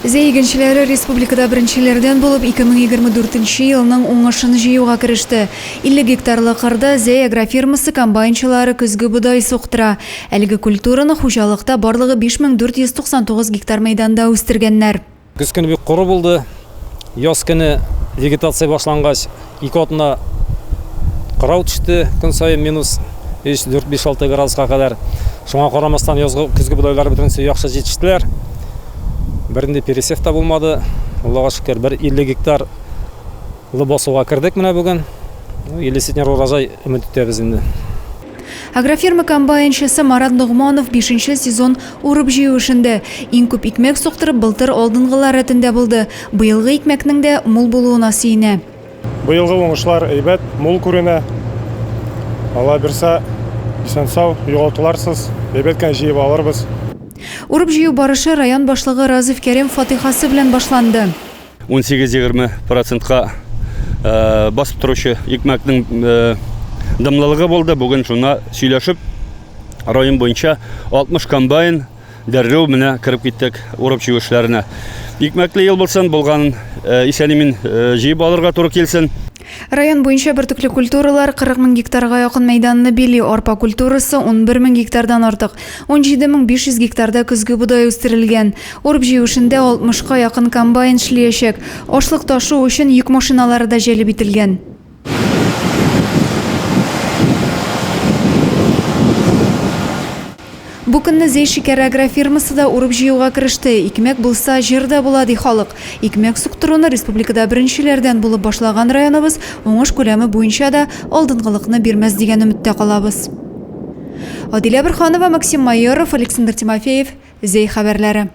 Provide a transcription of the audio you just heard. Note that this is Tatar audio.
Зәйгенчеләре республикада беренчеләрдән булып 2024 елның уңышын җыюга кереште. 50 гектарлы кырда Зәй агрофирмасы комбайнчылары көзге будай суктыра. Әлеге культураны хуҗалыкта барлыгы 5499 гектар мәйданда үстергәннәр. Көз көне бик коры булды. Яз көне вегетация башлангач, 2 атна кырау төште, көн сайын минус 4-5-6 градуска кадәр. Шуңа карамастан язгы көзге будайлар бөтенсе яхшы җитештеләр. Берінде пересев та булмады. Аллага шөкер, 50 гектар басуга кирдек менә бүген. 50 сентнер урожай өмет итәбез инде. Агрофирма комбайнчысы Марат Нугманов 5-нче сезон урып җыю эшендә. Иң күп икмәк суктырып былтыр алдынгылар рәтендә булды. Быелгы икмәкнең дә мул булуына сөенә. Быелгы уңышлар әйбәт, мул күренә. Алла бирсә, исән-сау, югалтуларсыз, әйбәт кенә җыеп алырбыз. Урып җыю барышы район башлыгы Разиф Кәрим фатихасы белән башланды. 18-20%-ка басып торучы икмәкнең дымлылыгы булды. Бүген шуна сөйләшеп, район буенча 60 комбайн дәррәү менә кирип киттек урып җыю эшләренә. Икмәкле ел булсын, булган исәнемен җыеп алырга туры килсен. Район буенча бертөкле культуралар 40 000 гектарга якын мәйданны били, арпа культурасы 11 000 гектардан артык. 17 500 гектарда көзге будай үстерелгән. Урып җыю эшендә 60-ка якын комбайн эшләячәк. Ашлык ташу өчен йөк машиналары да җәлеп ителгән. Бу көнне Зәй шикәр агрофирмасы да урып җыюга кереште. Икмәк булса, җирдә була ди халык. Икмәк суктыруны республикада беренчеләрдән булып башлаган районыбыз уңыш күләме буенча да алдынгылыкны бирмәс дигән өметтә калабыз. Адилә Бирханова, Максим Майоров, Александр Тимофеев, Зәй хәбәрләре.